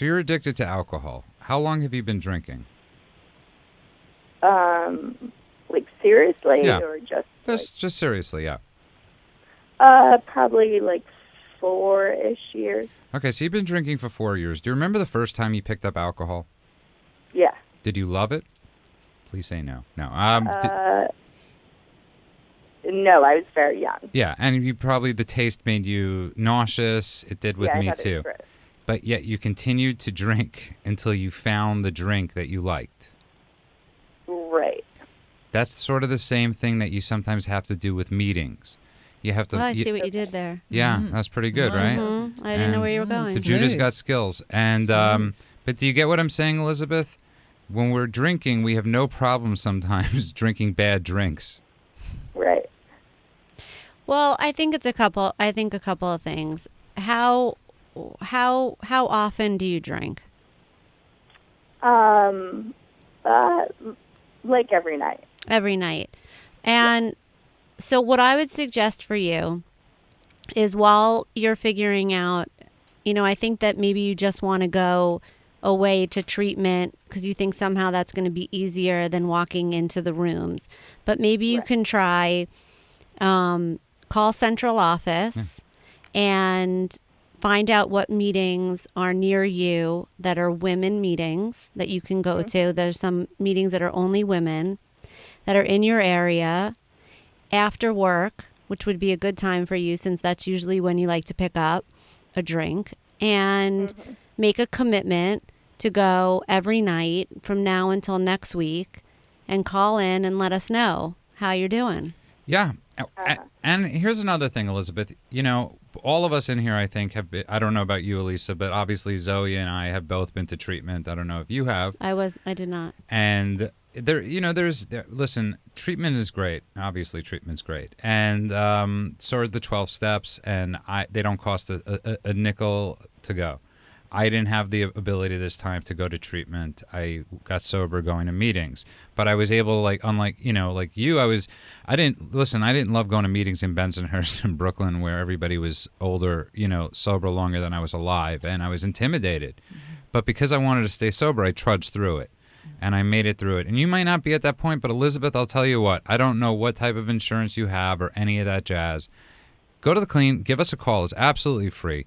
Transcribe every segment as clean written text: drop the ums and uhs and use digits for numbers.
So you're addicted to alcohol. How long have you been drinking? Like seriously, Yeah. or Just seriously, yeah. Probably like 4-ish years. Okay, so you've been drinking for 4 years. Do you remember the first time you picked up alcohol? Yeah. Did you love it? Please say no. No. No, I was very young. Yeah, and the taste made you nauseous. It did with I me thought it too. was gross. But yet you continued to drink until you found the drink that you liked. Right. That's sort of the same thing that you sometimes have to do with meetings. You have to. I see what you did there. Yeah, that's pretty good, right? Mm-hmm. I didn't know where you were going. The Judah's got skills. And but do you get what I'm saying, Elizabeth? When we're drinking, we have no problem sometimes drinking bad drinks. Right. Well, I think it's a couple of things. How often do you drink? Like every night. Every night. And so what I would suggest for you is while you're figuring out, I think that maybe you just want to go away to treatment because you think somehow that's going to be easier than walking into the rooms. But maybe you can try call central office and find out what meetings are near you that are women meetings that you can go to. There's some meetings that are only women that are in your area after work, which would be a good time for you since that's usually when you like to pick up a drink, and make a commitment to go every night from now until next week and call in and let us know how you're doing. Yeah. And here's another thing, Elizabeth. All of us in here, I think, have been, I don't know about you, Elisa, but obviously Zoe and I have both been to treatment. I don't know if you have. I did not. And listen, treatment is great. Obviously, treatment's great. And so are the 12 steps, and they don't cost a nickel to go. I didn't have the ability this time to go to treatment. I got sober going to meetings, but I was able to, unlike you, I didn't love going to meetings in Bensonhurst in Brooklyn where everybody was older, sober longer than I was alive, and I was intimidated. But because I wanted to stay sober, I trudged through it, and I made it through it. And you might not be at that point, but Elizabeth, I'll tell you what, I don't know what type of insurance you have or any of that jazz. Go to the KLEAN, give us a call. It's absolutely free.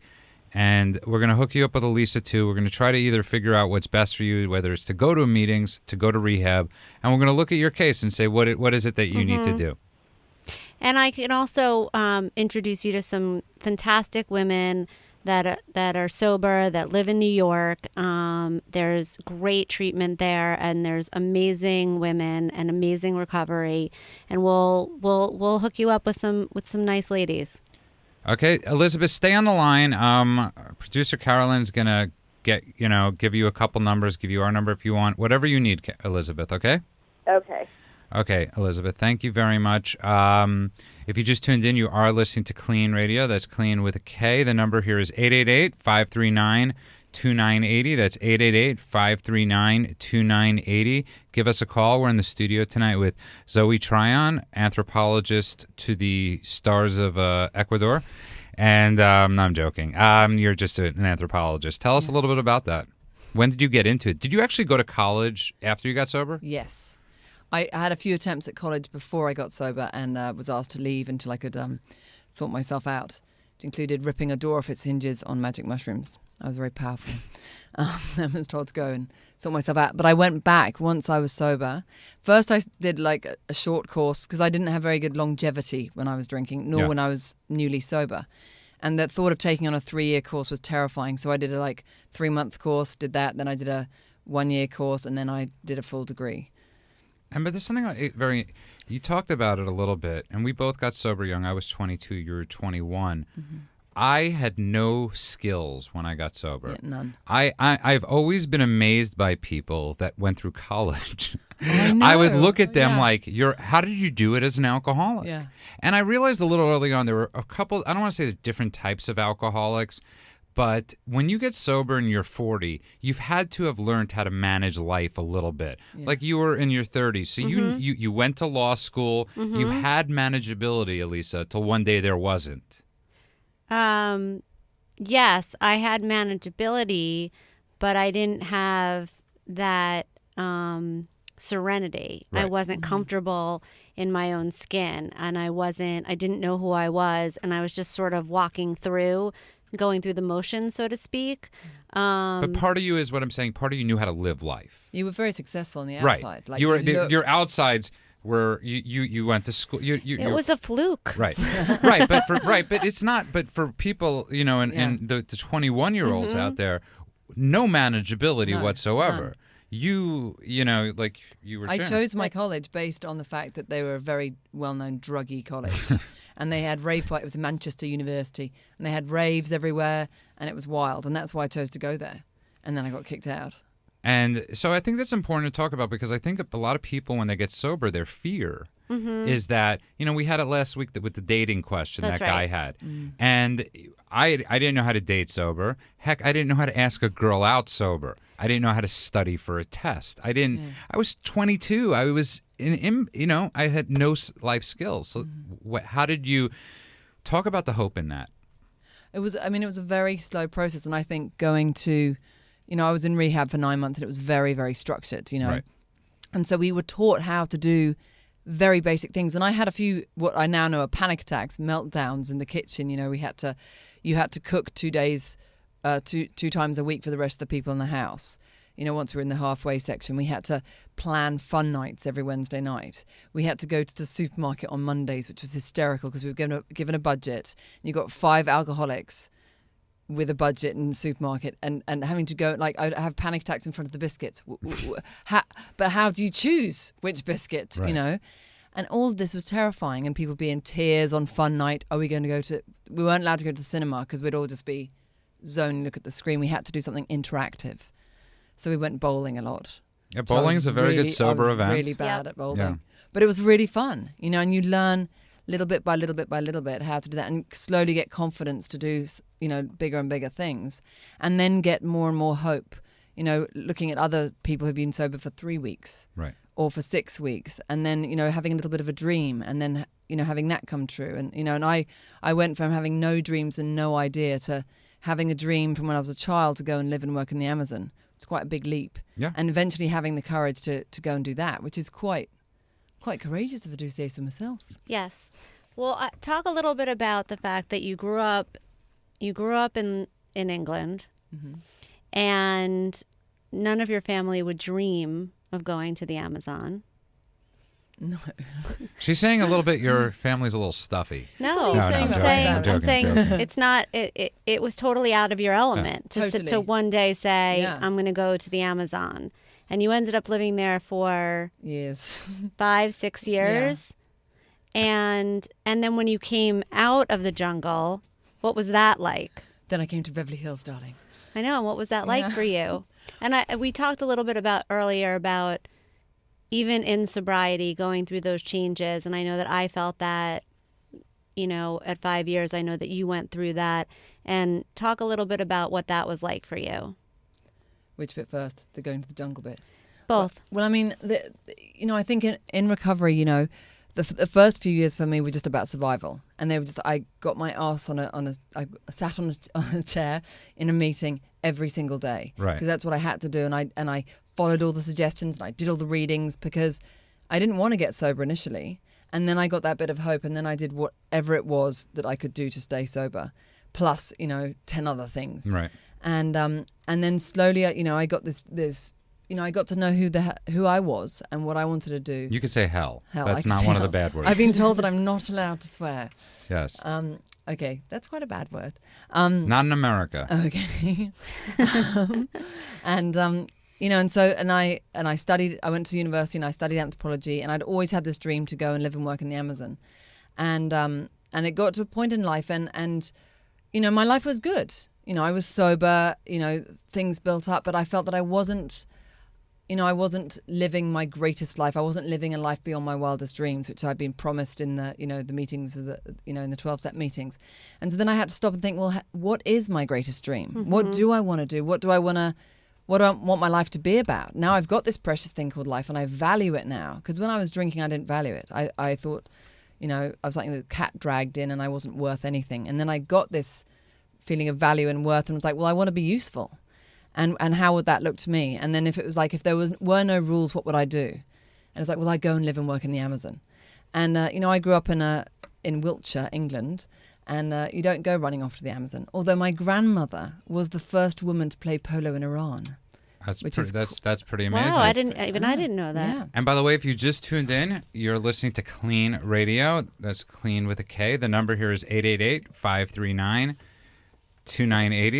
And we're going to hook you up with Elisa, too. We're going to try to either figure out what's best for you, whether it's to go to meetings, to go to rehab. And we're going to look at your case and say, what is it that you need to do? And I can also introduce you to some fantastic women that are sober, that live in New York. There's great treatment there, and there's amazing women and amazing recovery. And we'll hook you up with some nice ladies. Okay, Elizabeth, stay on the line. Producer Carolyn's going to give you a couple numbers, give you our number if you want, whatever you need, Elizabeth, okay? Okay. Okay, Elizabeth, thank you very much. If you just tuned in, you are listening to KLEAN Radio. That's KLEAN with a K. The number here is 888-539-2980. That's 888-539-2980. Give us a call. We're in the studio tonight with Zoe Tryon, anthropologist to the stars of Ecuador. And no, I'm joking. You're just an anthropologist. Tell us a little bit about that. When did you get into it? Did you actually go to college after you got sober? Yes. I had a few attempts at college before I got sober and was asked to leave until I could sort myself out, which included ripping a door off its hinges on magic mushrooms. I was very powerful. I was told to go and sort myself out. But I went back once I was sober. First, I did a short course because I didn't have very good longevity when I was drinking, nor when I was newly sober. And the thought of taking on a 3-year course was terrifying. So I did a 3-month course, did that. Then I did a 1-year course, and then I did a full degree. But there's something you talked about it a little bit, and we both got sober young. I was 22, you were 21. Mm-hmm. I had no skills when I got sober. Yeah, none. I've always been amazed by people that went through college. I know. I would look at them how did you do it as an alcoholic? Yeah. And I realized a little early on there were a couple, I don't want to say the different types of alcoholics, but when you get sober and you're 40, you've had to have learned how to manage life a little bit. Yeah. Like you were in your 30s. So you went to law school. Mm-hmm. You had manageability, Elisa, till one day there wasn't. Yes, I had manageability, but I didn't have that serenity. Right. I wasn't comfortable in my own skin, and I didn't know who I was, and I was just sort of going through the motions, so to speak. But part of you is what I'm saying. Part of you knew how to live life. You were very successful on the outside. Right. Like Your outsides were you went to school. It was a fluke. Right. Right. But it's not. But for people, and the 21-year-olds out there, no manageability whatsoever. None. Like you were I sharing. chose my college based on the fact that they were a very well-known druggy college. And they had rave parties. It was a Manchester University. And they had raves everywhere. And it was wild. And that's why I chose to go there. And then I got kicked out. And so I think that's important to talk about, because I think a lot of people, when they get sober, their fear is that, we had it last week with the dating question That's that right. guy had. And I didn't know how to date sober. Heck, I didn't know how to ask a girl out sober. I didn't know how to study for a test. I was 22. I was I had no life skills. So how did you talk about the hope in that? It was a very slow process. And I think going to, I was in rehab for 9 months and it was very, very structured, Right. And so we were taught how to do very basic things. And I had a few, what I now know are panic attacks, meltdowns in the kitchen. You had to cook 2 days, two times a week for the rest of the people in the house. Once we were in the halfway section, we had to plan fun nights every Wednesday night. We had to go to the supermarket on Mondays, which was hysterical because we were given a budget. You got 5 alcoholics with a budget in the supermarket and having to go, like, I have panic attacks in front of the biscuits. But how do you choose which biscuit, Right. And all of this was terrifying, and people be in tears on fun night. We weren't allowed to go to the cinema because we'd all just be zoning, look at the screen. We had to do something interactive. So we went bowling a lot. Yeah, bowling's a very good sober event. I was really bad at bowling. Yeah. But it was really fun, and you learn little bit by little bit by little bit how to do that, and slowly get confidence to do, bigger and bigger things, and then get more and more hope, looking at other people who've been sober for 3 weeks. Right. Or for 6 weeks, and then, having a little bit of a dream, and then, having that come true. And, and I went from having no dreams and no idea to having a dream from when I was a child to go and live and work in the Amazon. It's quite a big leap. Yeah. And eventually having the courage to go and do that, which is quite courageous if I do say so myself. Yes. Well, talk a little bit about the fact that you grew up in England, and none of your family would dream of going to the Amazon. No. She's saying a little bit your family's a little stuffy. No, saying I'm about saying joking. it's not. It was totally out of your element to one day say, I'm going to go to the Amazon, and you ended up living there for Yes. 5-6 years, and then when you came out of the jungle, what was that like? Then I came to Beverly Hills, darling. I know. What was that like for you? And we talked a little bit earlier about even in sobriety going through those changes. And I know that I felt that, at 5 years, I know that you went through that. And talk a little bit about what that was like for you. Which bit first? The going to the jungle bit? Both. Well, I mean, I think in recovery, the first few years for me were just about survival, and they were just, I got my ass I sat on a chair in a meeting every single day, right? Because that's what I had to do, and I followed all the suggestions, and I did all the readings because I didn't want to get sober initially, and then I got that bit of hope, and then I did whatever it was that I could do to stay sober, plus 10 other things, right? And then slowly, I got this. I got to know who I was and what I wanted to do. You could say hell. Hell. That's not one of the bad words. I've been told that I'm not allowed to swear. Yes. Okay, that's quite a bad word. Not in America. Okay. And I studied. I went to university and I studied anthropology, and I'd always had this dream to go and live and work in the Amazon, and it got to a point in life, and my life was good. I was sober. Things built up, but I felt that I wasn't living my greatest life. I wasn't living a life beyond my wildest dreams, which I'd been promised in the, the meetings, in the 12-step meetings. And so then I had to stop and think, well, what is my greatest dream? Mm-hmm. What do I want to do? What do I want my life to be about? Now I've got this precious thing called life, and I value it now. Because when I was drinking, I didn't value it. I thought, I was like the cat dragged in, and I wasn't worth anything. And then I got this feeling of value and worth, and was like, well, I want to be useful. And how would that look to me? And then if it was like, if there were no rules, what would I do? And it's like, well, I go and live and work in the Amazon. And, I grew up in Wiltshire, England, and you don't go running off to the Amazon. Although my grandmother was the first woman to play polo in Iran. That's pretty amazing. Wow, I didn't know that. Yeah. And by the way, if you just tuned in, you're listening to KLEAN Radio. That's KLEAN with a K. The number here is 888-539-2980.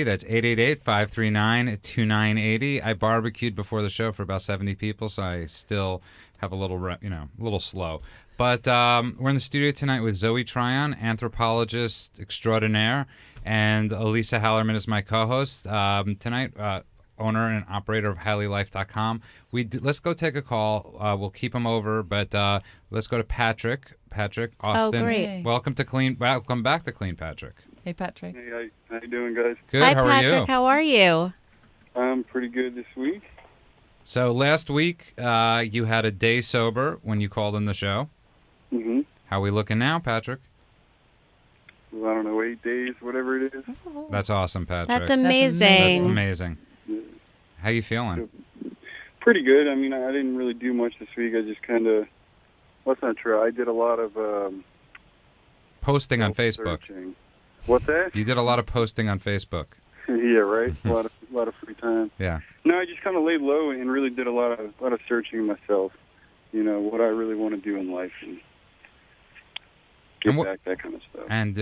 That's 888-539-2980. I barbecued before the show for about 70 people, so I still have a little slow. But we're in the studio tonight with Zoe Tryon, anthropologist extraordinaire, and Elisa Hallerman is my co-host. Tonight, owner and operator of HighlyLife.com. Let's go take a call. We'll keep him over, but let's go to Patrick. Patrick, Austin. Oh, great. Welcome to KLEAN. Welcome back to KLEAN, Patrick. Hey, Patrick. Hey, how you doing, guys? Good. Hi, how Patrick. are you? How are you? I'm pretty good this week. So last week, you had a day sober when you called in the show. Mm-hmm. How are we looking now, Patrick? Well, I don't know, 8 days, whatever it is. That's awesome, Patrick. That's amazing. That's amazing. How you feeling? Pretty good. I mean, I didn't really do much this week. I just kind of, well, that's not true. I did a lot of Posting on Facebook. searching. What's that? You did a lot of posting on Facebook. Yeah, right. A lot of free time. Yeah. No, I just kind of laid low and really did a lot of searching myself. You know, what I really want to do in life and get back, that kind of stuff. And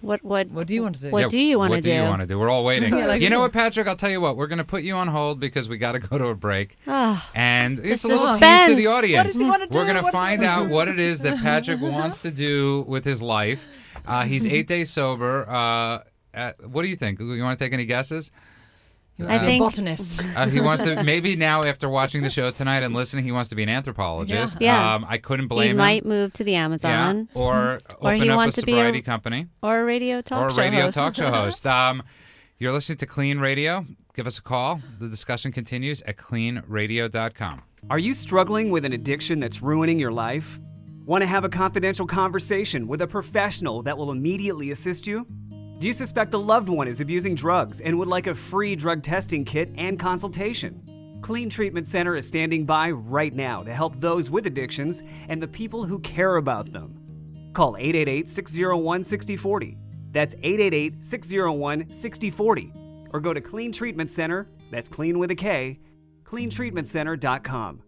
What do you want to do? What do you want to do? What do you want to do? We're all waiting. Yeah, You know what, Patrick? I'll tell you what. We're going to put you on hold because we got to go to a break. Oh, And it's a The little tease to suspense. the audience. What does he want to do? We're going to What does he find wanna out do? what it is that Patrick wants to do with his life. He's 8 days sober. What do you think? You want to take any guesses? He wants to be a botanist. He wants to, maybe now after watching the show tonight and listening, he wants to be an anthropologist. Yeah. I couldn't blame him. he might move to the Amazon. Yeah. Or Or open he up a wants to be sobriety company. Or a radio talk show Or a radio host. talk show host. You're listening to KLEAN Radio. Give us a call. The discussion continues at KLEANRadio.com. Are you struggling with an addiction that's ruining your life? Want to have a confidential conversation with a professional that will immediately assist you? Do you suspect a loved one is abusing drugs and would like a free drug testing kit and consultation? KLEAN Treatment Center is standing by right now to help those with addictions and the people who care about them. Call 888-601-6040. That's 888-601-6040. Or go to KLEAN Treatment Center, that's clean with a K, cleantreatmentcenter.com.